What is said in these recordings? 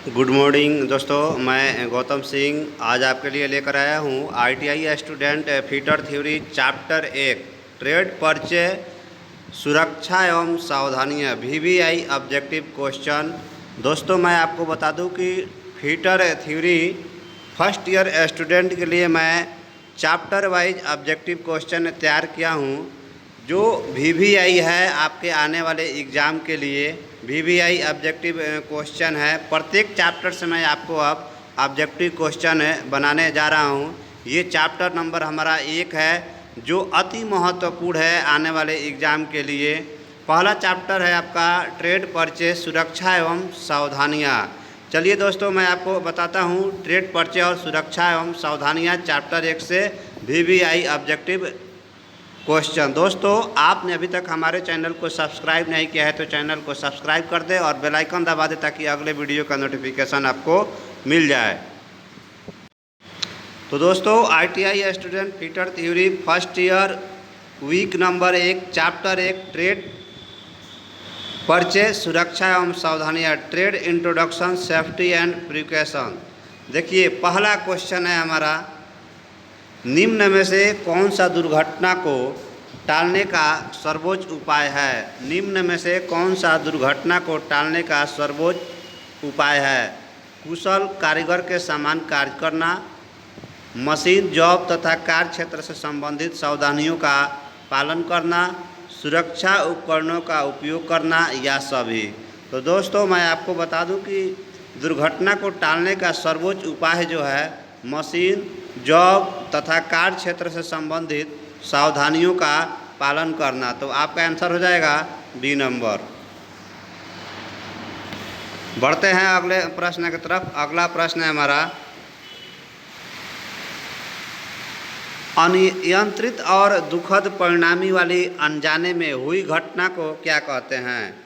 Good morning दोस्तों, मैं गौतम सिंह आज आपके लिए लेकर आया हूँ ITI student fitter theory chapter 1 trade परिचय सुरक्षा एवं सावधानियाँ वीवीआई ऑब्जेक्टिव क्वेश्चन। दोस्तों मैं आपको बता दूं कि fitter theory first year student के लिए मैं चैप्टर वाइज ऑब्जेक्टिव क्वेश्चन तैयार किया हूँ। जो वीवीआई है आपके आने वाले एग्ज़ाम के लिए वीवीआई ऑब्जेक्टिव क्वेश्चन है। प्रत्येक चैप्टर से मैं आपको अब ऑब्जेक्टिव क्वेश्चन बनाने जा रहा हूँ। ये चैप्टर नंबर हमारा 1 है जो अति महत्वपूर्ण है आने वाले एग्ज़ाम के लिए। पहला चैप्टर है आपका ट्रेड परिचय सुरक्षा एवं सावधानियाँ। चलिए दोस्तों मैं आपको बताता हूँ ट्रेड परिचय और सुरक्षा एवं सावधानियाँ चैप्टर 1 से वीवीआई ऑब्जेक्टिव क्वेश्चन। दोस्तों आपने अभी तक हमारे चैनल को सब्सक्राइब नहीं किया है तो चैनल को सब्सक्राइब कर दें और बेल आइकन दबा दें ताकि अगले वीडियो का नोटिफिकेशन आपको मिल जाए। तो दोस्तों ITI student fitter theory first year week number 1 chapter 1 trade परिचय सुरक्षा एवं सावधानियाँ trade introduction safety and precaution. देखिए पहला क्वेश्चन है हमारा, निम्न में से कौन सा दुर्घटना को टालने का सर्वोच्च उपाय है। निम्न में से कौन सा दुर्घटना को टालने का सर्वोच्च उपाय है। कुशल कारीगर के समान कार्य करना, मशीन जॉब तथा कार्य क्षेत्र से संबंधित सावधानियों का पालन करना, सुरक्षा उपकरणों का उपयोग करना या सभी। तो दोस्तों मैं आपको बता दूं कि दुर्घटना को टालने का सर्वोच्च उपाय जो है मशीन जॉब तथा कार्य क्षेत्र से संबंधित सावधानियों का पालन करना। तो आपका आंसर हो जाएगा बी नंबर। बढ़ते हैं अगले प्रश्न की तरफ। अगला प्रश्न है हमारा, अनियंत्रित और दुखद परिणामी वाली अनजाने में हुई घटना को क्या कहते हैं।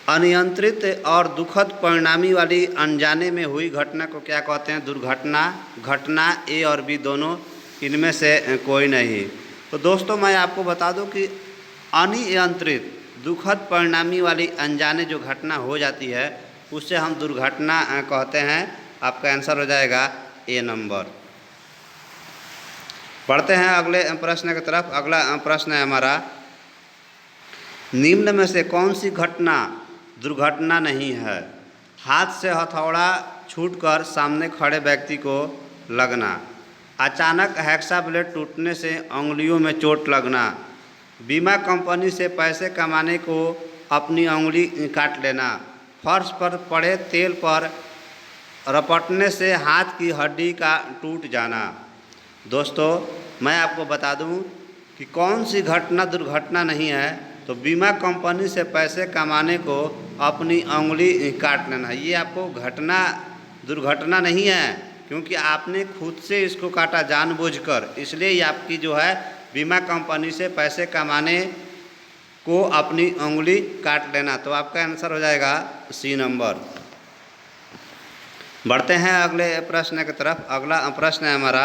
अनियंत्रित और दुखद परिणामी वाली अनजाने में हुई घटना को क्या कहते हैं। दुर्घटना, घटना, ए और बी दोनों, इनमें से कोई नहीं। तो दोस्तों मैं आपको बता दूं कि अनियंत्रित दुखद परिणामी वाली अनजाने जो घटना हो जाती है उससे हम दुर्घटना कहते हैं। आपका आंसर हो जाएगा ए नंबर। बढ़ते हैं अगले प्रश्न की तरफ। अगला प्रश्न है हमारा, निम्न में से कौन सी घटना दुर्घटना नहीं है। हाथ से हथौड़ा छूटकर सामने खड़े व्यक्ति को लगना, अचानक हैक्सा ब्लेड टूटने से अंगुलियों में चोट लगना, बीमा कंपनी से पैसे कमाने को अपनी उंगली काट लेना, फर्श पर पड़े तेल पर रपटने से हाथ की हड्डी का टूट जाना। दोस्तों मैं आपको बता दूं कि कौन सी घटना दुर्घटना नहीं है। तो बीमा कंपनी से पैसे कमाने को अपनी उंगली काट लेना, ये आपको घटना दुर्घटना नहीं है क्योंकि आपने खुद से इसको काटा जानबूझकर, इसलिए ये आपकी जो है बीमा कंपनी से पैसे कमाने को अपनी उंगली काट लेना। तो आपका आंसर हो जाएगा सी नंबर। बढ़ते हैं अगले प्रश्न की तरफ। अगला प्रश्न है हमारा,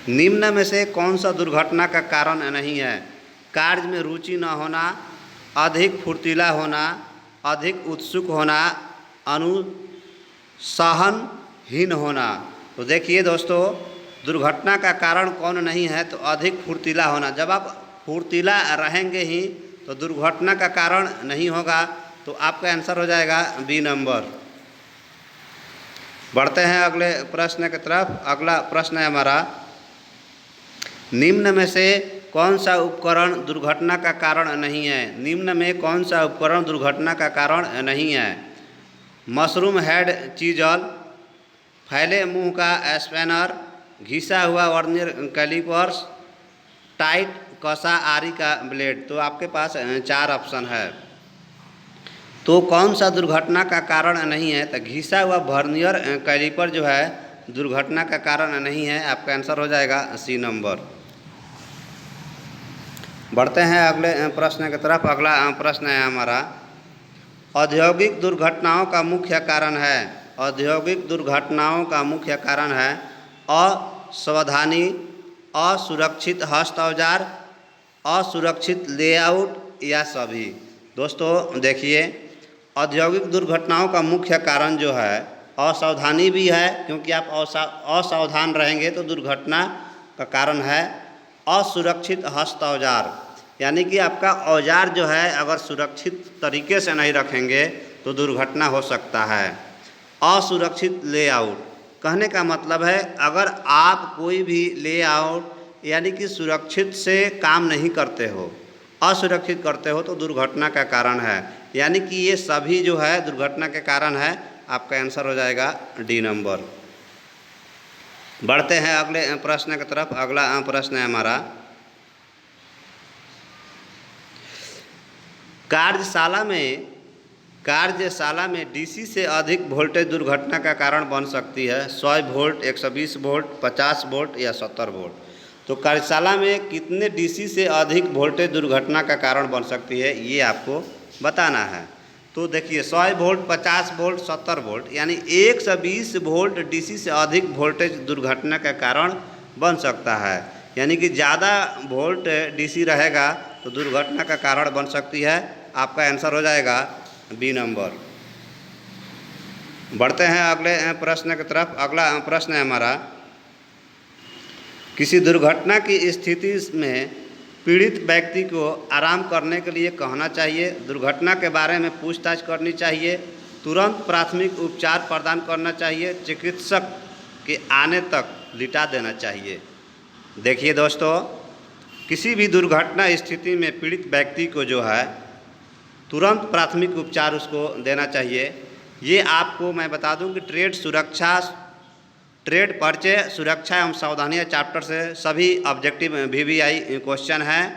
निम्न में से कौन सा दुर्घटना का कारण नहीं है। कार्य में रुचि न होना, अधिक फुर्तीला होना, अधिक उत्सुक होना, अनुशासनहीन होना। तो देखिए दोस्तों दुर्घटना का कारण कौन नहीं है तो अधिक फुर्तीला होना। जब आप फुर्तीला रहेंगे ही तो दुर्घटना का कारण नहीं होगा। तो आपका आंसर हो जाएगा बी नंबर। बढ़ते हैं अगले प्रश्न की तरफ। अगला प्रश्न है हमारा, निम्न में से कौन सा उपकरण दुर्घटना का कारण नहीं है। निम्न में कौन सा उपकरण दुर्घटना का कारण नहीं है। मशरूम हेड चीजल, फैले मुंह का स्पैनर, घिसा हुआ वर्नियर कैलिपर्स, टाइट कसा आरी का ब्लेड। तो आपके पास 4 ऑप्शन है। तो कौन सा दुर्घटना का कारण नहीं है। तो घिसा हुआ वर्नियर कैलिपर जो है दुर्घटना का कारण नहीं है। आपका आंसर हो जाएगा सी नंबर। बढ़ते हैं अगले प्रश्न की तरफ। अगला प्रश्न है हमारा, औद्योगिक दुर्घटनाओं का मुख्य कारण है। औद्योगिक दुर्घटनाओं का मुख्य कारण है असावधानी, असुरक्षित हस्त औजार, असुरक्षित लेआउट या सभी। दोस्तों देखिए औद्योगिक दुर्घटनाओं का मुख्य कारण जो है असावधानी भी है, क्योंकि आप असावधान रहेंगे तो दुर्घटना का कारण है असुरक्षित हस्त औजार, यानी कि आपका औजार जो है अगर सुरक्षित तरीके से नहीं रखेंगे तो दुर्घटना हो सकता है। असुरक्षित लेआउट, कहने का मतलब है अगर आप कोई भी लेआउट यानी कि सुरक्षित से काम नहीं करते हो, असुरक्षित करते हो तो दुर्घटना का कारण है, यानी कि ये सभी जो है दुर्घटना के कारण है। आपका आंसर हो जाएगा डी नंबर। बढ़ते हैं अगले प्रश्न की तरफ। अगला प्रश्न है हमारा, कार्यशाला में डीसी से अधिक वोल्टेज दुर्घटना का कारण बन सकती है। 100 वोल्ट, 120 वोल्ट, 50 वोल्ट या 70 वोल्ट। तो कार्यशाला में कितने डीसी से अधिक वोल्टेज दुर्घटना का कारण बन सकती है, ये आपको बताना है। तो देखिए 100 वोल्ट, 50 वोल्ट, 70 वोल्ट, यानी 120 वोल्ट डीसी से अधिक वोल्टेज दुर्घटना का कारण बन सकता है, यानी कि ज़्यादा वोल्ट डीसी रहेगा तो दुर्घटना का कारण बन सकती है। आपका आंसर हो जाएगा बी नंबर। बढ़ते हैं अगले प्रश्न की तरफ। अगला प्रश्न है हमारा, किसी दुर्घटना की स्थिति में पीड़ित व्यक्ति को आराम करने के लिए कहना चाहिए, दुर्घटना के बारे में पूछताछ करनी चाहिए, तुरंत प्राथमिक उपचार प्रदान करना चाहिए, चिकित्सक के आने तक लिटा देना चाहिए। देखिए दोस्तों, किसी भी दुर्घटना स्थिति में पीड़ित व्यक्ति को जो है तुरंत प्राथमिक उपचार उसको देना चाहिए। ये आपको मैं बता दूं कि ट्रेड परिचय सुरक्षा एवं सावधानियां चैप्टर से सभी ऑब्जेक्टिव VVI क्वेश्चन हैं।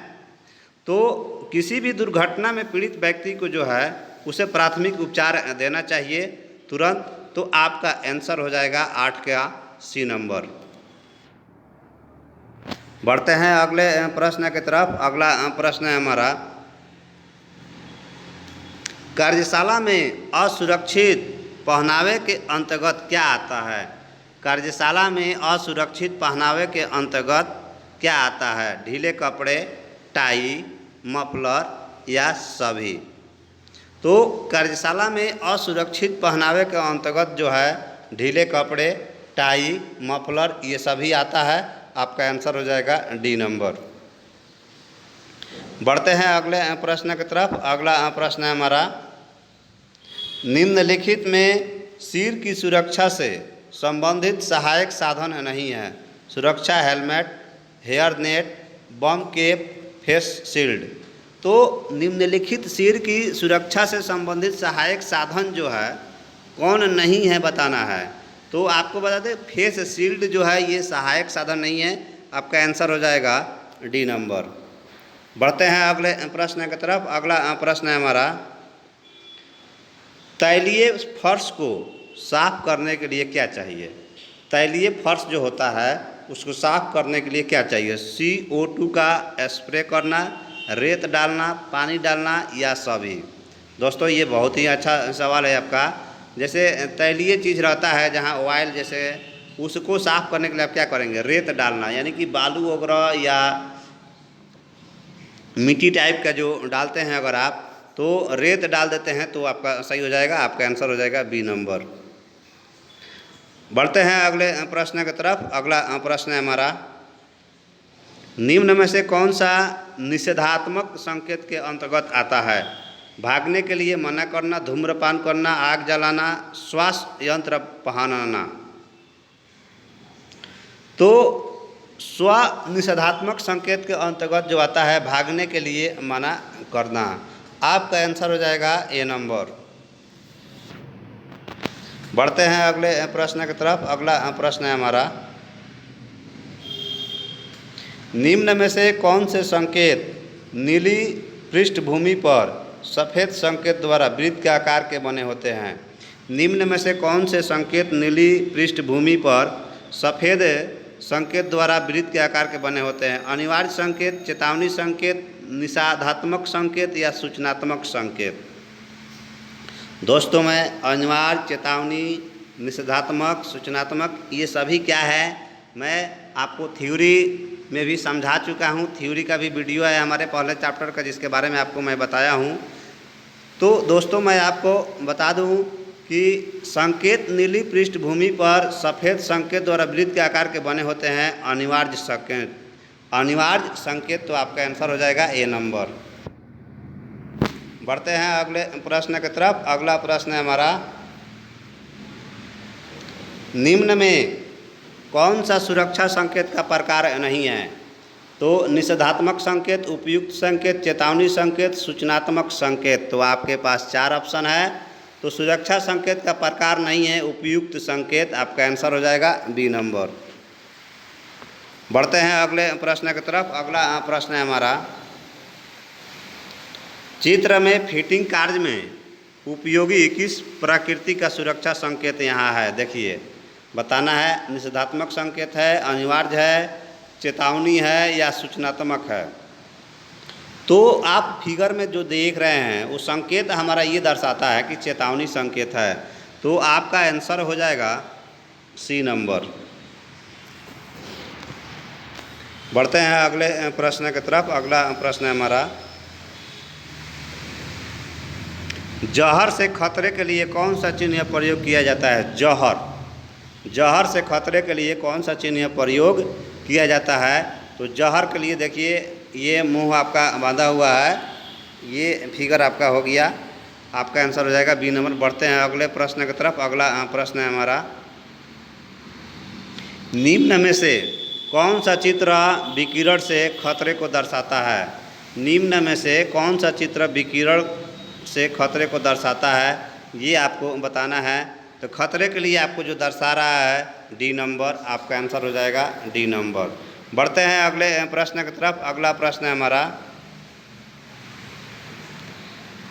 तो किसी भी दुर्घटना में पीड़ित व्यक्ति को जो है उसे प्राथमिक उपचार देना चाहिए तुरंत। तो आपका आंसर हो जाएगा 8 का सी नंबर। बढ़ते हैं अगले प्रश्न की तरफ। अगला प्रश्न है हमारा, कार्यशाला में असुरक्षित पहनावे के अंतर्गत क्या आता है? कार्यशाला में असुरक्षित पहनावे के अंतर्गत क्या आता है? ढीले कपड़े, टाई, मफलर या सभी? तो कार्यशाला में असुरक्षित पहनावे के अंतर्गत जो है ढीले कपड़े, टाई, मफलर ये सभी आता है। आपका आंसर हो जाएगा डी नंबर। बढ़ते हैं अगले प्रश्न की तरफ। अगला प्रश्न है हमारा, निम्नलिखित में सिर की सुरक्षा से संबंधित सहायक साधन नहीं है। सुरक्षा हेलमेट, हेयर नेट, बम कैप, फेस शील्ड। तो निम्नलिखित सिर की सुरक्षा से संबंधित सहायक साधन जो है कौन नहीं है बताना है। तो आपको बता दें फेस शील्ड जो है ये सहायक साधन नहीं है। आपका आंसर हो जाएगा डी नंबर। बढ़ते हैं अगले प्रश्न की तरफ। अगला प्रश्न है हमारा, तैलीय फर्श को साफ करने के लिए क्या चाहिए? तैलीय फर्श जो होता है उसको साफ करने के लिए क्या चाहिए? CO2 का स्प्रे करना, रेत डालना, पानी डालना या सभी? दोस्तों ये बहुत ही अच्छा सवाल है आपका। जैसे तैलीय चीज़ रहता है जहाँ ऑयल जैसे, उसको साफ करने के लिए आप क्या करेंगे? रेत डालना, यानी कि बालू वगैरह या मिट्टी टाइप का जो डालते हैं अगर आप, तो रेत डाल देते हैं तो आपका सही हो जाएगा। आपका आंसर हो जाएगा बी नंबर। बढ़ते हैं अगले प्रश्न की तरफ। अगला प्रश्न है हमारा, निम्न में से कौन सा निषेधात्मक संकेत के अंतर्गत आता है? भागने के लिए मना करना, धूम्रपान करना, आग जलाना, श्वास यंत्र पहनाना। तो स्व निषेधात्मक संकेत के अंतर्गत जो आता है भागने के लिए मना करना। आपका आंसर हो जाएगा ए नंबर। बढ़ते हैं अगले प्रश्न की तरफ। अगला प्रश्न है हमारा, निम्न में से कौन से संकेत नीली पृष्ठभूमि पर सफ़ेद संकेत द्वारा वृत्त के आकार के बने होते हैं? निम्न में से कौन से संकेत नीली पृष्ठभूमि पर सफ़ेद संकेत द्वारा वृत्त के आकार के बने होते हैं? अनिवार्य संकेत, चेतावनी संकेत, निषेधात्मक संकेत या सूचनात्मक संकेत? दोस्तों मैं अनिवार्य, चेतावनी, निषेधात्मक, सूचनात्मक ये सभी क्या है मैं आपको थ्योरी में भी समझा चुका हूँ। थ्योरी का भी वीडियो है हमारे पहले चैप्टर का जिसके बारे में आपको मैं बताया हूँ। तो दोस्तों मैं आपको बता दूं कि संकेत नीली पृष्ठभूमि पर सफ़ेद संकेत द्वारा वृत्त के आकार के बने होते हैं अनिवार्य संकेत। अनिवार्य संकेत तो आपका आंसर हो जाएगा ए नंबर। बढ़ते हैं अगले प्रश्न की तरफ। अगला प्रश्न है हमारा, निम्न में कौन सा सुरक्षा संकेत का प्रकार नहीं है? तो निषेधात्मक संकेत, उपयुक्त संकेत, चेतावनी संकेत, सूचनात्मक संकेत। तो आपके पास 4 ऑप्शन है। तो सुरक्षा संकेत का प्रकार नहीं है उपयुक्त संकेत, आपका आंसर हो जाएगा बी नंबर। बढ़ते हैं अगले प्रश्न की तरफ। अगला प्रश्न है हमारा, चित्र में फिटिंग कार्य में उपयोगी किस प्रकृति का सुरक्षा संकेत यहाँ है? देखिए बताना है, निषेधात्मक संकेत है, अनिवार्य है, चेतावनी है या सूचनात्मक है। तो आप फिगर में जो देख रहे हैं वो संकेत हमारा ये दर्शाता है कि चेतावनी संकेत है। तो आपका आंसर हो जाएगा सी नंबर। बढ़ते हैं अगले प्रश्न की तरफ। अगला प्रश्न है हमारा, जहर से खतरे के लिए कौन सा चिन्ह प्रयोग किया जाता है? जहर से खतरे के लिए कौन सा चिन्ह प्रयोग किया जाता है? तो जहर के लिए देखिए ये मुंह आपका बांधा हुआ है, ये फिगर आपका हो गया, आपका आंसर हो जाएगा बी नंबर। बढ़ते हैं अगले प्रश्न की तरफ। अगला प्रश्न है हमारा, निम्न में से कौन सा चित्र विकिरण से खतरे को दर्शाता है? निम्न में से कौन सा चित्र विकिरण से खतरे को दर्शाता है, ये आपको बताना है। तो खतरे के लिए आपको जो दर्शा रहा है डी नंबर, आपका आंसर हो जाएगा डी नंबर। बढ़ते हैं अगले प्रश्न की तरफ। अगला प्रश्न है हमारा,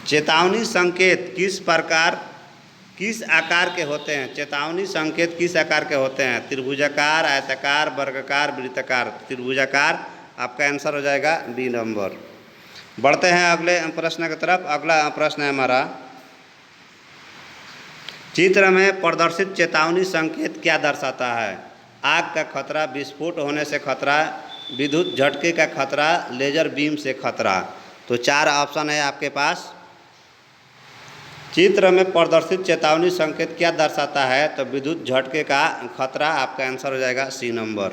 चेतावनी संकेत किस आकार के होते हैं? चेतावनी संकेत किस आकार के होते हैं? त्रिभुजाकार, आयताकार, वर्गाकार, वृत्ताकार। त्रिभुजाकार, आपका आंसर हो जाएगा बी नंबर। बढ़ते हैं अगले प्रश्न की तरफ। अगला प्रश्न है हमारा, चित्र में प्रदर्शित चेतावनी संकेत क्या दर्शाता है? आग का खतरा, विस्फोट होने से खतरा, विद्युत झटके का खतरा, लेजर बीम से खतरा। तो 4 ऑप्शन है आपके पास। चित्र में प्रदर्शित चेतावनी संकेत क्या दर्शाता है? तो विद्युत झटके का खतरा, आपका आंसर हो जाएगा सी नंबर।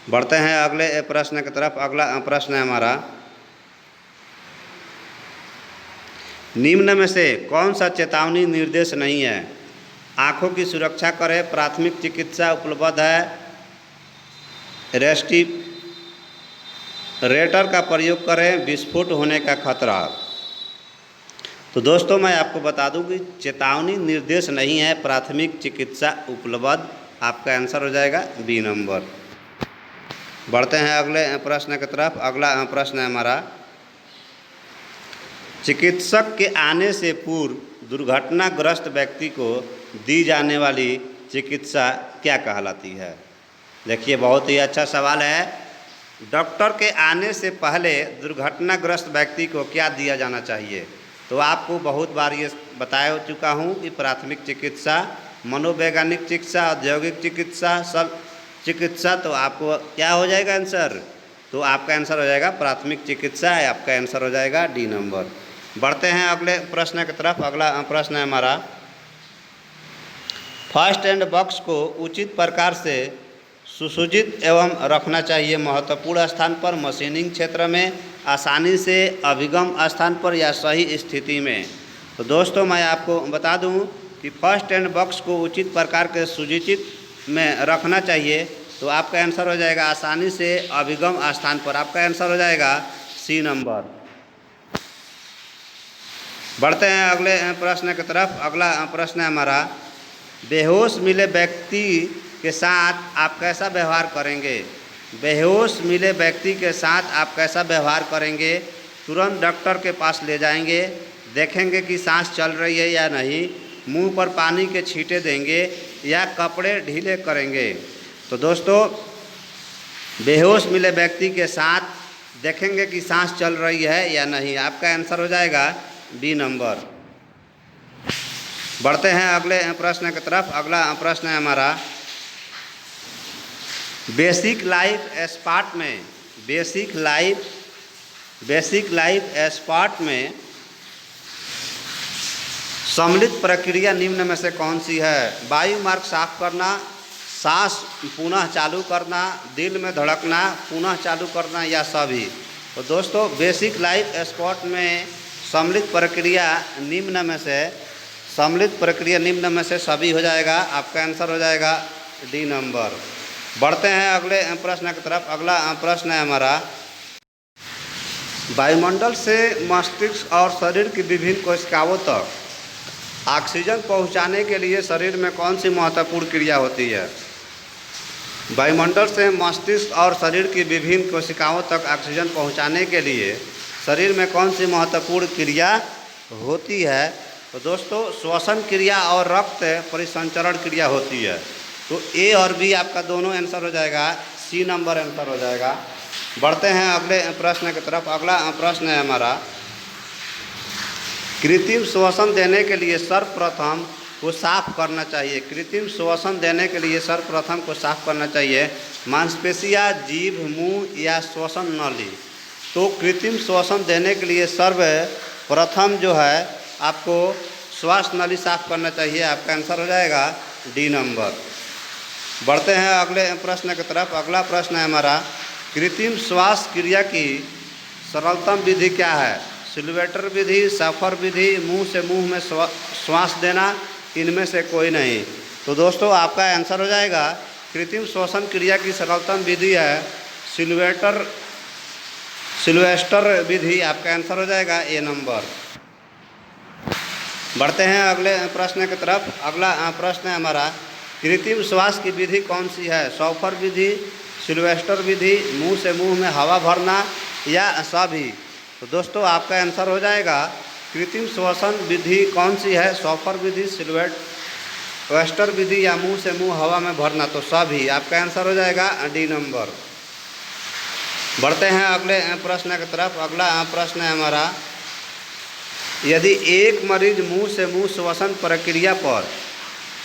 बढ़ते हैं अगले प्रश्न की तरफ। अगला प्रश्न है हमारा, निम्न में से कौन सा चेतावनी निर्देश नहीं है? आँखों की सुरक्षा करें, प्राथमिक चिकित्सा उपलब्ध है, रेस्टिरेटर का प्रयोग करें, विस्फोट होने का खतरा। तो दोस्तों मैं आपको बता दूं कि चेतावनी निर्देश नहीं है, प्राथमिक चिकित्सा उपलब्ध, आपका आंसर हो जाएगा बी नंबर। बढ़ते हैं अगले प्रश्न की तरफ। अगला प्रश्न है हमारा, चिकित्सक के आने से पूर्व दुर्घटनाग्रस्त व्यक्ति को दी जाने वाली चिकित्सा क्या कहलाती है? देखिए बहुत ही अच्छा सवाल है। डॉक्टर के आने से पहले दुर्घटनाग्रस्त व्यक्ति को क्या दिया जाना चाहिए? तो आपको बहुत बार ये बताया चुका हूँ कि प्राथमिक चिकित्सा, मनोवैज्ञानिक चिकित्सा, औद्योगिक चिकित्सा, सब चिकित्सा। तो आपको क्या हो जाएगा आंसर? तो आपका आंसर हो जाएगा प्राथमिक चिकित्सा, आपका आंसर हो जाएगा डी नंबर। बढ़ते हैं अगले प्रश्न की तरफ। अगला प्रश्न है हमारा, फर्स्ट एड बॉक्स को उचित प्रकार से सुसज्जित एवं रखना चाहिए महत्वपूर्ण स्थान पर, मशीनिंग क्षेत्र में, आसानी से अभिगम स्थान पर या सही स्थिति में। तो दोस्तों मैं आपको बता दूं कि फर्स्ट एड बॉक्स को उचित प्रकार के सुसज्जित में रखना चाहिए। तो आपका आंसर हो जाएगा आसानी से अभिगम स्थान पर, आपका आंसर हो जाएगा सी नंबर। बढ़ते हैं अगले प्रश्न की तरफ। अगला प्रश्न है हमारा, बेहोश मिले व्यक्ति के साथ आप कैसा व्यवहार करेंगे? बेहोश मिले व्यक्ति के साथ आप कैसा व्यवहार करेंगे? तुरंत डॉक्टर के पास ले जाएंगे, देखेंगे कि सांस चल रही है या नहीं, मुंह पर पानी के छींटे देंगे या कपड़े ढीले करेंगे? तो दोस्तों बेहोश मिले व्यक्ति के साथ देखेंगे कि सांस चल रही है या नहीं, आपका आंसर हो जाएगा बी नंबर। बढ़ते हैं अगले प्रश्न की तरफ। अगला प्रश्न है हमारा, बेसिक लाइफ सपोर्ट में बेसिक लाइफ सपोर्ट में सम्मिलित प्रक्रिया निम्न में से कौन सी है? वायु मार्ग साफ करना, सांस पुनः चालू करना, दिल में धड़कना पुनः चालू करना, या सभी? तो दोस्तों बेसिक लाइफ सपोर्ट में सम्मिलित प्रक्रिया निम्न में से सभी हो जाएगा। आपका आंसर हो जाएगा डी नंबर। बढ़ते हैं अगले प्रश्न की तरफ। अगला प्रश्न है हमारा, वायुमंडल से मस्तिष्क और शरीर की विभिन्न कोशिकाओं तक ऑक्सीजन पहुंचाने के लिए शरीर में कौन सी महत्वपूर्ण क्रिया होती है? वायुमंडल से मस्तिष्क और शरीर की विभिन्न कोशिकाओं तक ऑक्सीजन पहुंचाने के लिए शरीर में कौन सी महत्वपूर्ण क्रिया होती है? तो दोस्तों श्वसन क्रिया और रक्त परिसंचरण क्रिया होती है। तो ए और बी आपका दोनों आंसर हो जाएगा, सी नंबर आंसर हो जाएगा। बढ़ते हैं अगले प्रश्न की तरफ। अगला प्रश्न है हमारा, कृत्रिम श्वसन देने के लिए सर्वप्रथम को साफ करना चाहिए। कृत्रिम श्वसन देने के लिए सर्वप्रथम को साफ करना चाहिए मांसपेशियाँ, जीभ, मुंह या श्वसन नली। तो कृत्रिम श्वसन देने के लिए सर्वप्रथम जो है आपको श्वास नली साफ करना चाहिए। आपका आंसर हो जाएगा डी नंबर। बढ़ते हैं अगले प्रश्न की तरफ। अगला प्रश्न है हमारा, कृत्रिम श्वास क्रिया की सरलतम विधि क्या है? सिल्वेटर विधि, सफर विधि, मुंह से मुंह में श्वास देना, इनमें से कोई नहीं। तो दोस्तों आपका आंसर हो जाएगा, कृत्रिम श्वसन क्रिया की सरलतम विधि है सिल्वेस्टर विधि। आपका आंसर हो जाएगा ए नंबर। बढ़ते हैं अगले प्रश्न की तरफ। अगला प्रश्न है हमारा, कृत्रिम श्वास की विधि कौन सी है? सॉफर विधि, सिल्वेस्टर विधि, मुंह से मुंह में हवा भरना, या सभी? तो दोस्तों आपका आंसर हो जाएगा, कृत्रिम श्वसन विधि कौन सी है? सॉफर विधि, सिल्वेस्टर विधि, या मुंह से मुंह हवा में भरना। तो सभी। आपका आंसर हो जाएगा डी नंबर। बढ़ते हैं अगले प्रश्न की तरफ। अगला प्रश्न है हमारा, यदि एक मरीज मुंह से मुंह श्वसन प्रक्रिया पर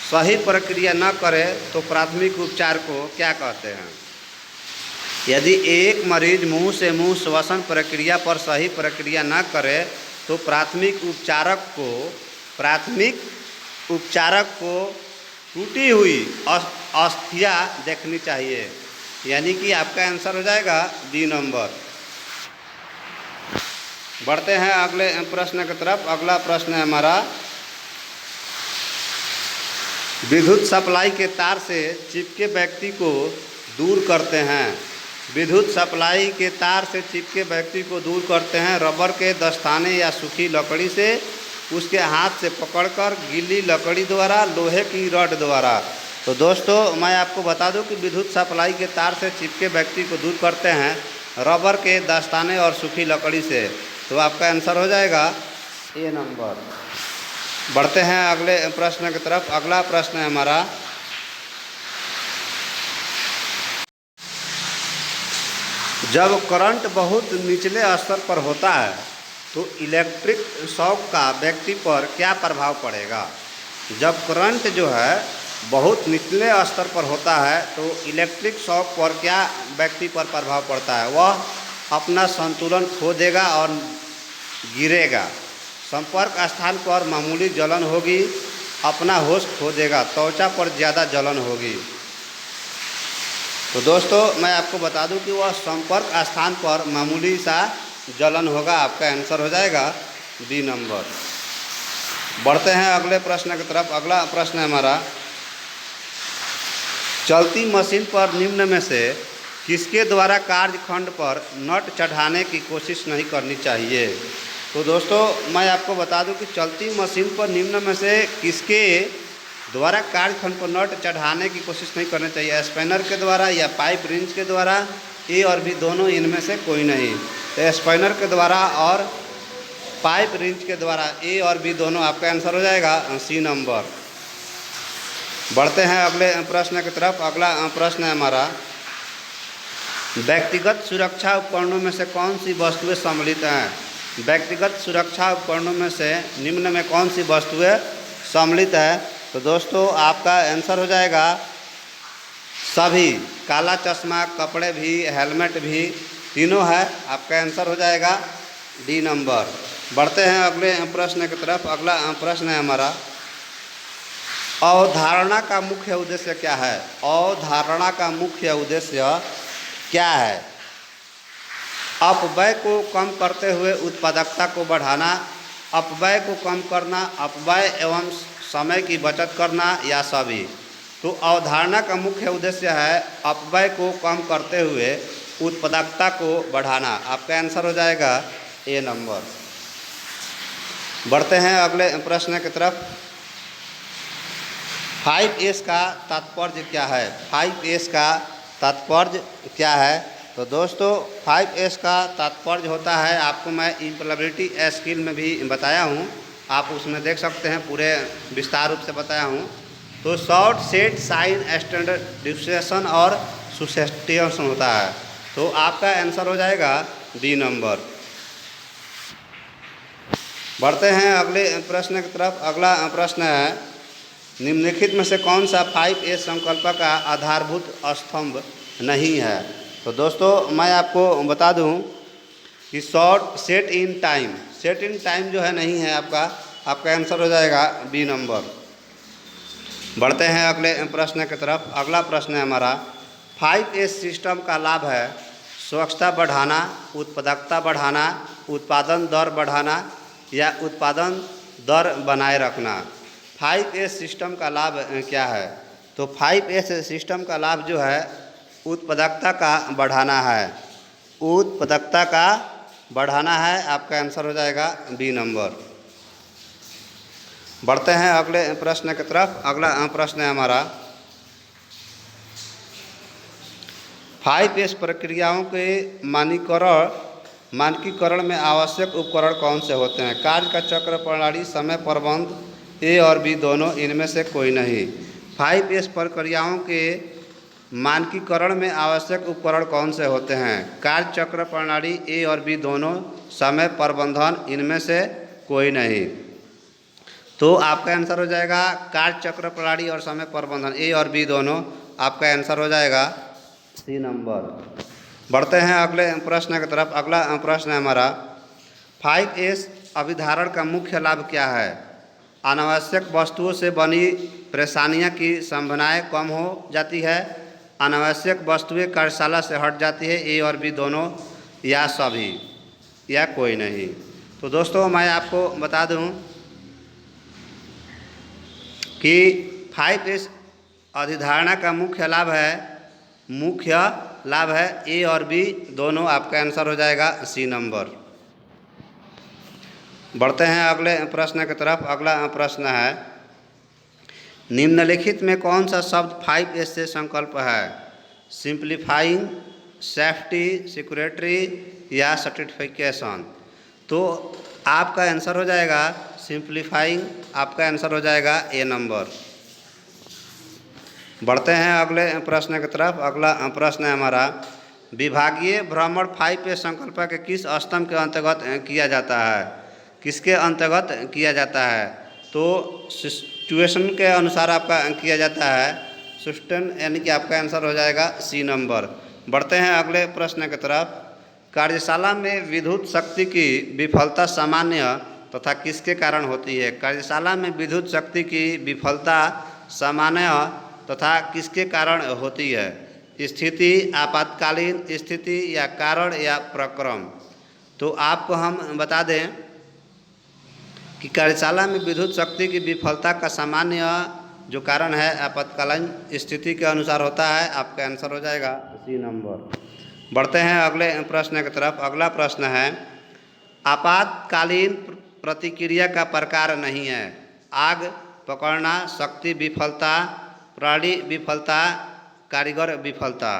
सही प्रक्रिया न करे तो प्राथमिक उपचार को क्या कहते हैं? यदि एक मरीज मुंह से मुंह श्वसन प्रक्रिया पर सही प्रक्रिया न करे तो प्राथमिक उपचारक को टूटी हुई अस्थियां देखनी चाहिए। यानी कि आपका आंसर हो जाएगा डी नंबर। बढ़ते हैं अगले प्रश्न की तरफ। अगला प्रश्न है हमारा, विद्युत सप्लाई के तार से चिपके व्यक्ति को दूर करते हैं। विद्युत सप्लाई के तार से चिपके व्यक्ति को दूर करते हैं रबर के दस्ताने या सूखी लकड़ी से, उसके हाथ से पकड़कर, गीली लकड़ी द्वारा, लोहे की रड द्वारा। तो दोस्तों मैं आपको बता दूं कि विद्युत सप्लाई के तार से चिपके व्यक्ति को दूर करते हैं रबर के दस्ताने और सूखी लकड़ी से। तो आपका आंसर हो जाएगा ए नंबर। बढ़ते हैं अगले प्रश्न की तरफ। अगला प्रश्न है हमारा, जब करंट बहुत निचले स्तर पर होता है तो इलेक्ट्रिक शॉक का व्यक्ति पर क्या प्रभाव पड़ेगा? जब करंट जो है बहुत निचले स्तर पर होता है तो इलेक्ट्रिक शॉक पर क्या व्यक्ति पर प्रभाव पड़ता है? वह अपना संतुलन खो देगा और गिरेगा, संपर्क स्थान पर मामूली जलन होगी, अपना होश खो देगा, त्वचा पर ज़्यादा जलन होगी। तो दोस्तों मैं आपको बता दूं कि वह संपर्क स्थान पर मामूली सा जलन होगा। आपका आंसर हो जाएगा बी नंबर। बढ़ते हैं अगले प्रश्न की तरफ। अगला प्रश्न है हमारा, चलती मशीन पर निम्न में से किसके द्वारा कार्यखंड पर नट चढ़ाने की कोशिश नहीं करनी चाहिए? तो दोस्तों मैं आपको बता दूं कि चलती मशीन पर निम्न में से किसके द्वारा कार्यखंड पर नट चढ़ाने की कोशिश नहीं करनी चाहिए? स्पैनर के द्वारा या पाइप रिंच के द्वारा? ए और बी दोनों इनमें से कोई नहीं। तो स्पैनर के द्वारा और पाइप रिंच के द्वारा, ए और बी दोनों। आपका आंसर हो जाएगा सी नंबर। बढ़ते हैं अगले प्रश्न की तरफ। अगला प्रश्न है हमारा, व्यक्तिगत सुरक्षा उपकरणों में से कौन सी वस्तुएं सम्मिलित हैं? व्यक्तिगत सुरक्षा उपकरणों में से निम्न में कौन सी वस्तुएं सम्मिलित है? तो दोस्तों आपका आंसर हो जाएगा सभी। काला चश्मा, कपड़े भी, हेलमेट भी, तीनों है, आपका आंसर हो जाएगा डी नंबर। बढ़ते हैं अगले प्रश्न की तरफ। अगला प्रश्न है हमारा, अवधारणा का मुख्य उद्देश्य क्या है? अवधारणा का मुख्य उद्देश्य क्या है? अपव्यय को कम करते हुए उत्पादकता को बढ़ाना, अपव्यय को कम करना, अपव्यय एवं समय की बचत करना, या सभी। तो अवधारणा का मुख्य उद्देश्य है अपव्यय को कम करते हुए उत्पादकता को बढ़ाना। आपका आंसर हो जाएगा ए नंबर। बढ़ते हैं अगले प्रश्न की तरफ। 5S का तात्पर्य क्या है? 5S का तात्पर्य क्या है? तो दोस्तों 5S का तात्पर्य होता है, आपको मैं इम्प्लॉयबिलिटी स्किल में भी बताया हूँ, आप उसमें देख सकते हैं, पूरे विस्तार रूप से बताया हूँ। तो शॉर्ट, सेट, साइन, स्टैंडर्डाइजेशन और सुस्टेंशन होता है। तो आपका आंसर हो जाएगा डी नंबर। बढ़ते हैं अगले प्रश्न की तरफ। अगला प्रश्न है, निम्नलिखित में से कौन सा 5S संकल्प का आधारभूत स्तंभ नहीं है? तो दोस्तों मैं आपको बता दूं कि short, set in time, set in time जो है नहीं है आपका आंसर हो जाएगा बी नंबर। बढ़ते हैं अगले प्रश्न की तरफ। अगला प्रश्न है हमारा, 5S सिस्टम का लाभ है स्वच्छता बढ़ाना, उत्पादकता बढ़ाना, उत्पादन दर बढ़ाना, या उत्पादन दर बनाए रखना। 5S सिस्टम का लाभ क्या है? तो 5S सिस्टम का लाभ जो है उत्पादकता का बढ़ाना है, उत्पादकता का बढ़ाना है। आपका आंसर हो जाएगा बी नंबर। बढ़ते हैं अगले प्रश्न की तरफ। अगला प्रश्न है हमारा, 5S प्रक्रियाओं के मानकीकरण में आवश्यक उपकरण कौन से होते हैं? कार्य का चक्र, प्रणाली, समय प्रबंध, ए और बी दोनों, इनमें से कोई नहीं। 5S प्रक्रियाओं के मानकीकरण में आवश्यक उपकरण कौन से होते हैं? कार्य चक्र, प्रणाली, ए और बी दोनों, समय प्रबंधन, इनमें से कोई नहीं। तो आपका आंसर हो जाएगा कार्य चक्र, प्रणाली और समय प्रबंधन, ए और बी दोनों। आपका आंसर हो जाएगा सी नंबर। बढ़ते हैं अगले प्रश्न की तरफ। अगला प्रश्न है हमारा, 5S अभिधारण का मुख्य लाभ क्या है? अनावश्यक वस्तुओं से बनी परेशानियां की संभावनाएं कम हो जाती है, अनावश्यक वस्तुएं कार्यशाला से हट जाती है, ए और बी दोनों, या सभी, या कोई नहीं। तो दोस्तों मैं आपको बता दूं कि 5S अधिधारणा का मुख्य लाभ है ए और बी दोनों। आपका आंसर हो जाएगा सी नंबर। बढ़ते हैं अगले प्रश्न की तरफ। अगला प्रश्न है, निम्नलिखित में कौन सा शब्द 5S से संकल्प है? सिंप्लीफाइंग, सेफ्टी, सिक्योरिटी, या सर्टिफिकेशन। तो आपका आंसर हो जाएगा सिंप्लीफाइंग। आपका आंसर हो जाएगा ए नंबर। बढ़ते हैं अगले प्रश्न की तरफ। अगला प्रश्न है हमारा, विभागीय भ्रमण 5S संकल्प के किस स्तंभ के अंतर्गत किया जाता है? किसके अंतर्गत किया जाता है? तो सिचुएशन के अनुसार आपका किया जाता है, सुस्टेन, यानी कि आपका आंसर हो जाएगा सी नंबर। बढ़ते हैं अगले प्रश्न की तरफ। कार्यशाला में विद्युत शक्ति की विफलता सामान्य तथा किसके कारण होती है? कार्यशाला में विद्युत शक्ति की विफलता सामान्य तथा किसके कारण होती है? स्थिति, आपातकालीन स्थिति, या कारण, या प्रक्रम। तो आपको हम बता दें कि कार्यशाला में विद्युत शक्ति की विफलता का सामान्य जो कारण है आपातकालीन स्थिति के अनुसार होता है। आपका आंसर हो जाएगा सी नंबर। बढ़ते हैं अगले प्रश्न की तरफ। अगला प्रश्न है, आपातकालीन प्रतिक्रिया का प्रकार नहीं है। आग पकड़ना, शक्ति विफलता, प्रणाली विफलता, कारीगर विफलता।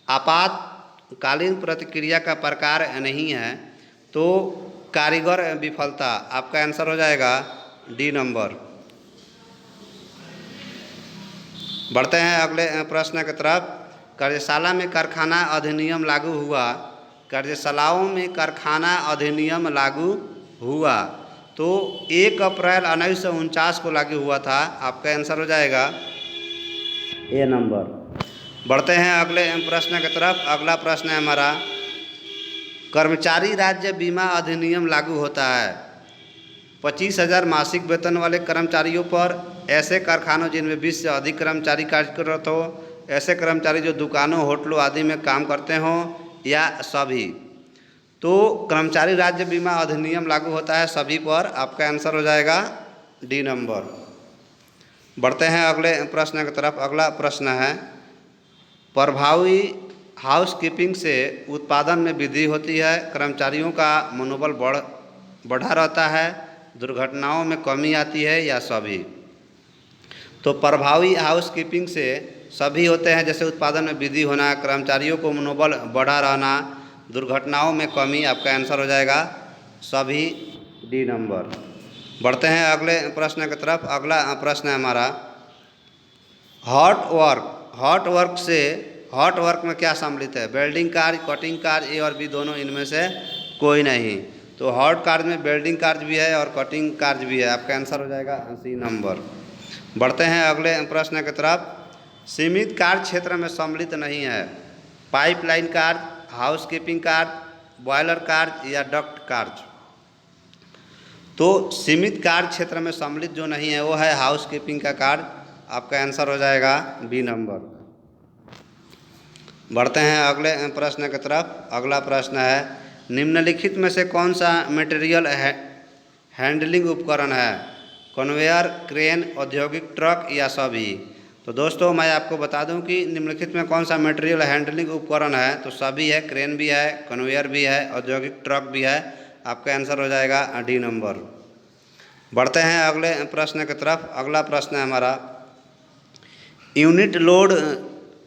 आपातकालीन प्रतिक्रिया का प्रकार नहीं है, तो कारीगर विफलता। आपका आंसर हो जाएगा डी नंबर। बढ़ते हैं अगले प्रश्न की तरफ। कार्यशाला में कारखाना अधिनियम लागू हुआ। कार्यशालाओं में कारखाना अधिनियम लागू हुआ तो 1 अप्रैल 1949 को लागू हुआ था। आपका आंसर हो जाएगा ए नंबर। बढ़ते हैं अगले प्रश्न की तरफ। अगला प्रश्न है हमारा, कर्मचारी राज्य बीमा अधिनियम लागू होता है। 25,000 मासिक वेतन वाले कर्मचारियों पर, ऐसे कारखानों जिनमें 20 से अधिक कर्मचारी कार्यरत हो, ऐसे कर्मचारी जो दुकानों, होटलों आदि में काम करते हों, या सभी। तो कर्मचारी राज्य बीमा अधिनियम लागू होता है सभी पर। आपका आंसर हो जाएगा डी नंबर। बढ़ते हैं अगले प्रश्न की तरफ। अगला प्रश्न है, प्रभावी हाउसकीपिंग से उत्पादन में वृद्धि होती है, कर्मचारियों का मनोबल बढ़ा रहता है, दुर्घटनाओं में कमी आती है, या सभी। तो प्रभावी हाउसकीपिंग से सभी होते हैं, जैसे उत्पादन में वृद्धि होना, कर्मचारियों को मनोबल बढ़ा रहना, दुर्घटनाओं में कमी। आपका आंसर हो जाएगा सभी, डी नंबर। बढ़ते हैं अगले प्रश्न की तरफ। अगला प्रश्न है हमारा, हॉट वर्क में क्या सम्मिलित है? वेल्डिंग कार्य, कटिंग कार्य, ए और बी दोनों, इनमें से कोई नहीं। तो हॉट कार्य में वेल्डिंग कार्य भी है और कटिंग कार्य भी है। आपका आंसर हो जाएगा सी नंबर। बढ़ते हैं अगले प्रश्न की तरफ। सीमित कार्य क्षेत्र में सम्मिलित नहीं है, पाइपलाइन कार्य, हाउसकीपिंग कार्य, बॉयलर कार्य, या डक्ट कार्य। तो सीमित कार्य क्षेत्र में सम्मिलित जो नहीं है वो है हाउसकीपिंग का कार्य। आपका आंसर हो जाएगा बी नंबर। बढ़ते हैं अगले प्रश्न की तरफ। अगला प्रश्न है, निम्नलिखित में से कौन सा मटेरियल हैंडलिंग उपकरण है? कन्वेयर, क्रेन, औद्योगिक ट्रक, या सभी। तो दोस्तों मैं आपको बता दूं कि निम्नलिखित में कौन सा मटेरियल हैंडलिंग उपकरण है, तो सभी है, क्रेन भी है, कन्वेयर भी है, औद्योगिक ट्रक भी है। आपका आंसर हो जाएगा डी नंबर। बढ़ते हैं अगले प्रश्न की तरफ। अगला प्रश्न है हमारा, यूनिट लोड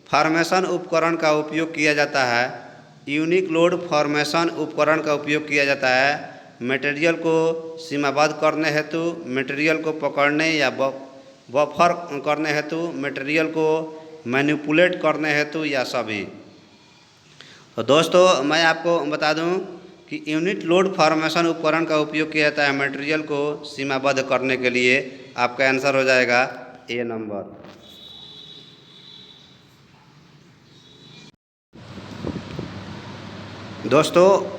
फॉर्मेशन उपकरण का उपयोग किया जाता है। यूनिक लोड फॉर्मेशन उपकरण का उपयोग किया जाता है मटेरियल को सीमाबद्ध करने हेतु, मटेरियल को पकड़ने या बफर करने हेतु, मटेरियल को मैनिपुलेट करने हेतु, या सभी। तो दोस्तों मैं आपको बता दूं कि यूनिट लोड फॉर्मेशन उपकरण का उपयोग किया जाता है मटेरियल को सीमाबद्ध करने के लिए। आपका आंसर हो जाएगा ए नंबर। दोस्तों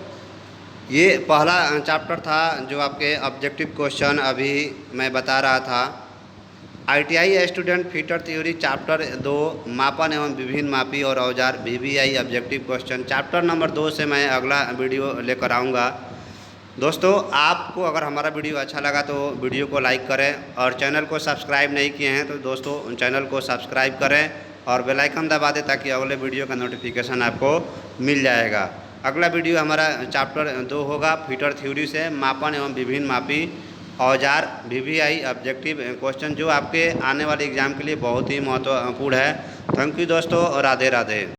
ये पहला चैप्टर था जो आपके ऑब्जेक्टिव क्वेश्चन अभी मैं बता रहा था। ITI student fitter theory chapter 2, मापन एवं विभिन्न मापी और औजार, VVI objective question, chapter number 2 से मैं अगला वीडियो लेकर आऊँगा। दोस्तों आपको अगर हमारा वीडियो अच्छा लगा तो वीडियो को लाइक करें, और चैनल को सब्सक्राइब नहीं किए हैं तो दोस्तों चैनल को सब्सक्राइब करें और बेल आइकन दबा दें ताकि अगले वीडियो का नोटिफिकेशन आपको मिल जाएगा। अगला वीडियो हमारा चैप्टर 2 होगा फीटर थ्योरी से, मापन एवं विभिन्न मापी औजार, VVI ऑब्जेक्टिव क्वेश्चन, जो आपके आने वाले एग्जाम के लिए बहुत ही महत्वपूर्ण है। थैंक यू दोस्तों, राधे राधे।